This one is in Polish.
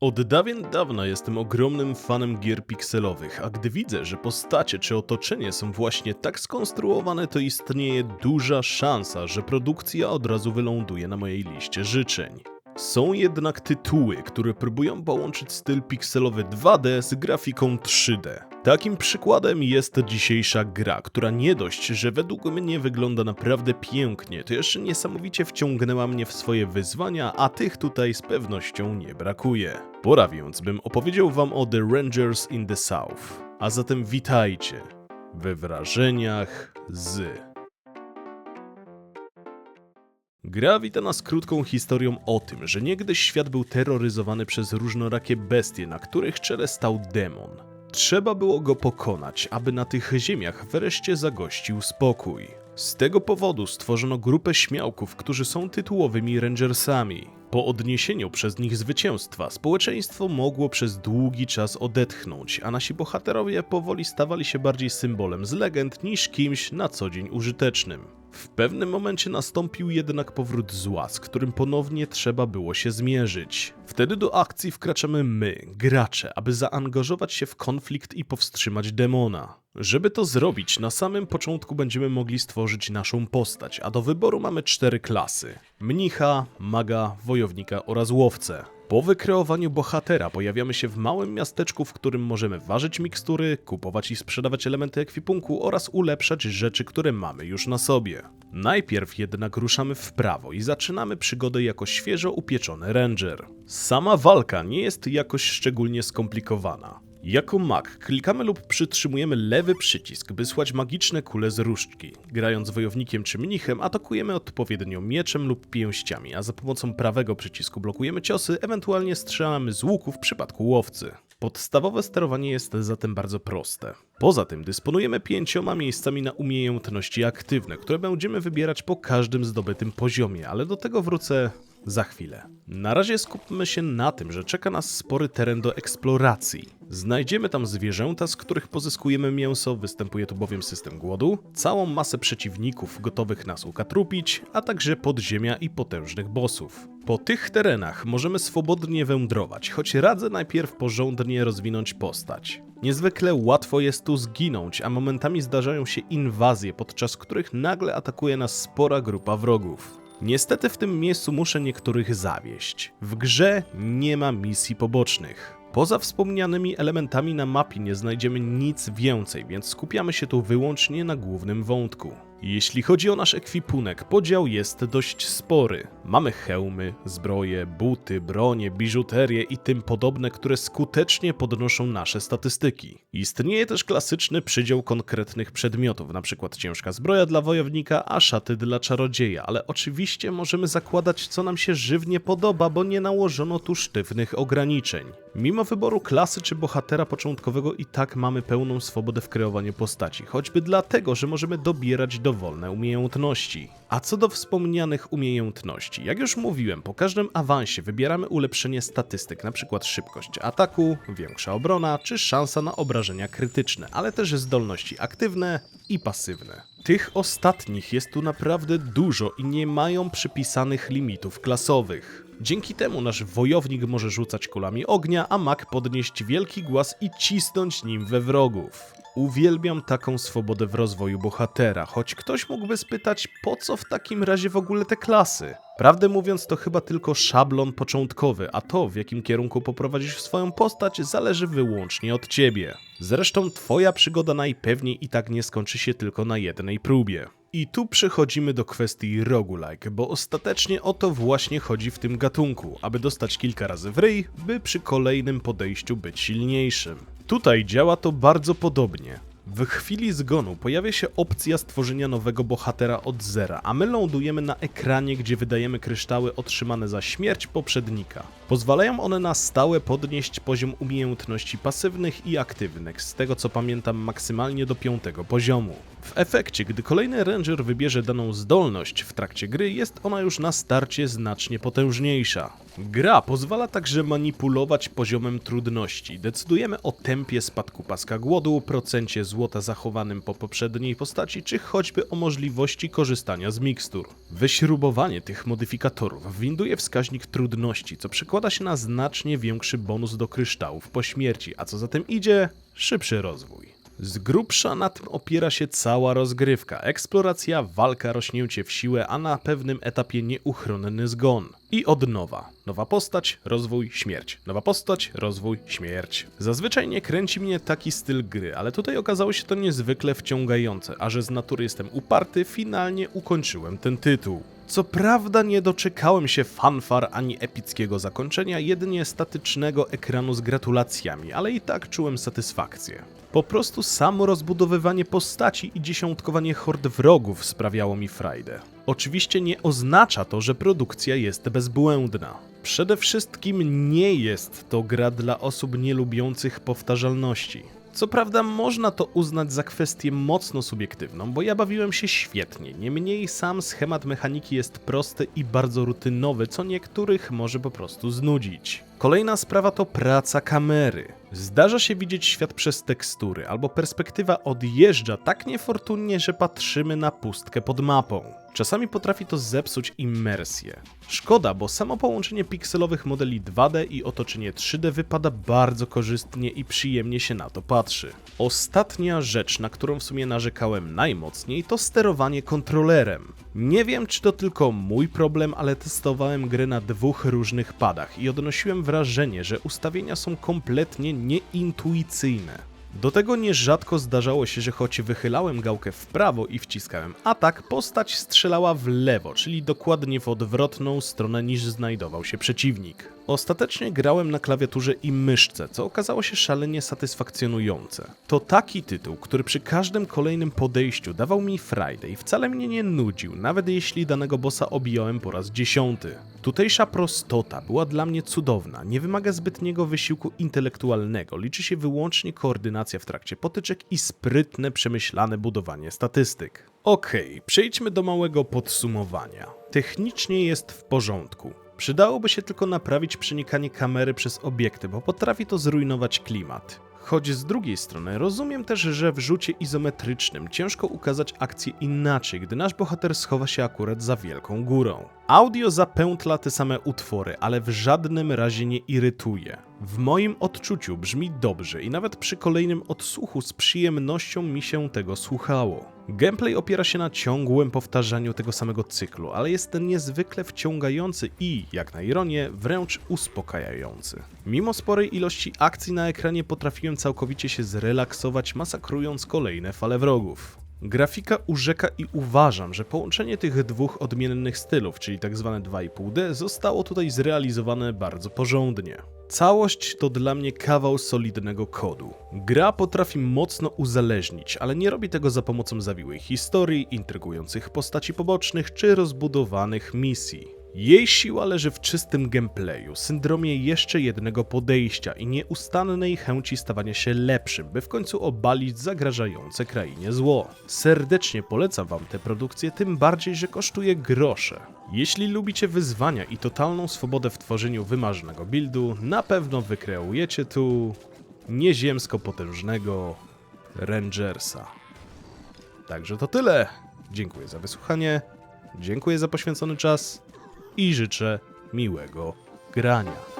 Od dawien dawna jestem ogromnym fanem gier pikselowych, a gdy widzę, że postacie czy otoczenie są właśnie tak skonstruowane, to istnieje duża szansa, że produkcja od razu wyląduje na mojej liście życzeń. Są jednak tytuły, które próbują połączyć styl pikselowy 2D z grafiką 3D. Takim przykładem jest dzisiejsza gra, która nie dość, że według mnie wygląda naprawdę pięknie, to jeszcze niesamowicie wciągnęła mnie w swoje wyzwania, a tych tutaj z pewnością nie brakuje. Pora więc, bym opowiedział wam o The Rangers in the South. A zatem witajcie we wrażeniach z... Gra wita nas krótką historią o tym, że niegdyś świat był terroryzowany przez różnorakie bestie, na których czele stał demon. Trzeba było go pokonać, aby na tych ziemiach wreszcie zagościł spokój. Z tego powodu stworzono grupę śmiałków, którzy są tytułowymi Rangersami. Po odniesieniu przez nich zwycięstwa, społeczeństwo mogło przez długi czas odetchnąć, a nasi bohaterowie powoli stawali się bardziej symbolem z legend niż kimś na co dzień użytecznym. W pewnym momencie nastąpił jednak powrót zła, z którym ponownie trzeba było się zmierzyć. Wtedy do akcji wkraczamy my, gracze, aby zaangażować się w konflikt i powstrzymać demona. Żeby to zrobić, na samym początku będziemy mogli stworzyć naszą postać, a do wyboru mamy 4 klasy: mnicha, maga, wojownika oraz łowcę. Po wykreowaniu bohatera pojawiamy się w małym miasteczku, w którym możemy ważyć mikstury, kupować i sprzedawać elementy ekwipunku oraz ulepszać rzeczy, które mamy już na sobie. Najpierw jednak ruszamy w prawo i zaczynamy przygodę jako świeżo upieczony ranger. Sama walka nie jest jakoś szczególnie skomplikowana. Jako mag klikamy lub przytrzymujemy lewy przycisk, by słać magiczne kule z różdżki. Grając wojownikiem czy mnichem atakujemy odpowiednio mieczem lub pięściami, a za pomocą prawego przycisku blokujemy ciosy, ewentualnie strzelamy z łuku w przypadku łowcy. Podstawowe sterowanie jest zatem bardzo proste. Poza tym dysponujemy 5 miejscami na umiejętności aktywne, które będziemy wybierać po każdym zdobytym poziomie, ale do tego wrócę za chwilę. Na razie skupmy się na tym, że czeka nas spory teren do eksploracji. Znajdziemy tam zwierzęta, z których pozyskujemy mięso, występuje tu bowiem system głodu, całą masę przeciwników gotowych nas ukatrupić, a także podziemia i potężnych bossów. Po tych terenach możemy swobodnie wędrować, choć radzę najpierw porządnie rozwinąć postać. Niezwykle łatwo jest tu zginąć, a momentami zdarzają się inwazje, podczas których nagle atakuje nas spora grupa wrogów. Niestety w tym miejscu muszę niektórych zawieść. W grze nie ma misji pobocznych. Poza wspomnianymi elementami na mapie nie znajdziemy nic więcej, więc skupiamy się tu wyłącznie na głównym wątku. Jeśli chodzi o nasz ekwipunek, podział jest dość spory. Mamy hełmy, zbroje, buty, bronie, biżuterię i tym podobne, które skutecznie podnoszą nasze statystyki. Istnieje też klasyczny przydział konkretnych przedmiotów, np. ciężka zbroja dla wojownika, a szaty dla czarodzieja, ale oczywiście możemy zakładać, co nam się żywnie podoba, bo nie nałożono tu sztywnych ograniczeń. Mimo wyboru klasy czy bohatera początkowego i tak mamy pełną swobodę w kreowaniu postaci, choćby dlatego, że możemy dobierać dowolne umiejętności. A co do wspomnianych umiejętności, jak już mówiłem, po każdym awansie wybieramy ulepszenie statystyk, np. szybkość ataku, większa obrona czy szansa na obrażenia krytyczne, ale też zdolności aktywne i pasywne. Tych ostatnich jest tu naprawdę dużo i nie mają przypisanych limitów klasowych. Dzięki temu nasz wojownik może rzucać kulami ognia, a mag podnieść wielki głaz i cisnąć nim we wrogów. Uwielbiam taką swobodę w rozwoju bohatera, choć ktoś mógłby spytać, po co w takim razie w ogóle te klasy? Prawdę mówiąc, to chyba tylko szablon początkowy, a to, w jakim kierunku poprowadzisz swoją postać, zależy wyłącznie od ciebie. Zresztą twoja przygoda najpewniej i tak nie skończy się tylko na jednej próbie. I tu przechodzimy do kwestii roguelike, bo ostatecznie o to właśnie chodzi w tym gatunku, aby dostać kilka razy w ryj, by przy kolejnym podejściu być silniejszym. Tutaj działa to bardzo podobnie. W chwili zgonu pojawia się opcja stworzenia nowego bohatera od zera, a my lądujemy na ekranie, gdzie wydajemy kryształy otrzymane za śmierć poprzednika. Pozwalają one na stałe podnieść poziom umiejętności pasywnych i aktywnych, z tego co pamiętam maksymalnie do 5. poziomu. W efekcie, gdy kolejny ranger wybierze daną zdolność w trakcie gry, jest ona już na starcie znacznie potężniejsza. Gra pozwala także manipulować poziomem trudności. Decydujemy o tempie spadku paska głodu, procencie złota zachowanym po poprzedniej postaci, czy choćby o możliwości korzystania z mikstur. Wyśrubowanie tych modyfikatorów winduje wskaźnik trudności, co przekłada składa się na znacznie większy bonus do kryształów po śmierci, a co za tym idzie, szybszy rozwój. Z grubsza na tym opiera się cała rozgrywka. Eksploracja, walka, rośnięcie w siłę, a na pewnym etapie nieuchronny zgon. I od nowa. Nowa postać, rozwój, śmierć. Nowa postać, rozwój, śmierć. Zazwyczaj nie kręci mnie taki styl gry, ale tutaj okazało się to niezwykle wciągające, a że z natury jestem uparty, finalnie ukończyłem ten tytuł. Co prawda nie doczekałem się fanfar ani epickiego zakończenia, jedynie statycznego ekranu z gratulacjami, ale i tak czułem satysfakcję. Po prostu samo rozbudowywanie postaci i dziesiątkowanie hord wrogów sprawiało mi frajdę. Oczywiście nie oznacza to, że produkcja jest bezbłędna. Przede wszystkim nie jest to gra dla osób nielubiących powtarzalności. Co prawda można to uznać za kwestię mocno subiektywną, bo ja bawiłem się świetnie, niemniej sam schemat mechaniki jest prosty i bardzo rutynowy, co niektórych może po prostu znudzić. Kolejna sprawa to praca kamery. Zdarza się widzieć świat przez tekstury, albo perspektywa odjeżdża tak niefortunnie, że patrzymy na pustkę pod mapą. Czasami potrafi to zepsuć immersję. Szkoda, bo samo połączenie pikselowych modeli 2D i otoczenie 3D wypada bardzo korzystnie i przyjemnie się na to patrzy. Ostatnia rzecz, na którą w sumie narzekałem najmocniej, to sterowanie kontrolerem. Nie wiem, czy to tylko mój problem, ale testowałem grę na dwóch różnych padach i odnosiłem wrażenie, że ustawienia są kompletnie nieintuicyjne. Do tego nierzadko zdarzało się, że choć wychylałem gałkę w prawo i wciskałem atak, postać strzelała w lewo, czyli dokładnie w odwrotną stronę niż znajdował się przeciwnik. Ostatecznie grałem na klawiaturze i myszce, co okazało się szalenie satysfakcjonujące. To taki tytuł, który przy każdym kolejnym podejściu dawał mi frajdę i wcale mnie nie nudził, nawet jeśli danego bossa obijałem po raz 10. Tutejsza prostota była dla mnie cudowna, nie wymaga zbytniego wysiłku intelektualnego, liczy się wyłącznie koordynacja w trakcie potyczek i sprytne, przemyślane budowanie statystyk. Okej, przejdźmy do małego podsumowania. Technicznie jest w porządku. Przydałoby się tylko naprawić przenikanie kamery przez obiekty, bo potrafi to zrujnować klimat. Choć z drugiej strony rozumiem też, że w rzucie izometrycznym ciężko ukazać akcję inaczej, gdy nasz bohater schowa się akurat za wielką górą. Audio zapętla te same utwory, ale w żadnym razie nie irytuje. W moim odczuciu brzmi dobrze i nawet przy kolejnym odsłuchu z przyjemnością mi się tego słuchało. Gameplay opiera się na ciągłym powtarzaniu tego samego cyklu, ale jest niezwykle wciągający i, jak na ironię, wręcz uspokajający. Mimo sporej ilości akcji na ekranie potrafiłem całkowicie się zrelaksować, masakrując kolejne fale wrogów. Grafika urzeka i uważam, że połączenie tych dwóch odmiennych stylów, czyli tzw. 2,5D, zostało tutaj zrealizowane bardzo porządnie. Całość to dla mnie kawał solidnego kodu. Gra potrafi mocno uzależnić, ale nie robi tego za pomocą zawiłej historii, intrygujących postaci pobocznych czy rozbudowanych misji. Jej siła leży w czystym gameplayu, syndromie jeszcze jednego podejścia i nieustannej chęci stawania się lepszym, by w końcu obalić zagrażające krainie zło. Serdecznie polecam wam tę produkcję, tym bardziej, że kosztuje grosze. Jeśli lubicie wyzwania i totalną swobodę w tworzeniu wymarzonego buildu, na pewno wykreujecie tu nieziemsko potężnego Rangersa. Także to tyle. Dziękuję za wysłuchanie, dziękuję za poświęcony czas i życzę miłego grania.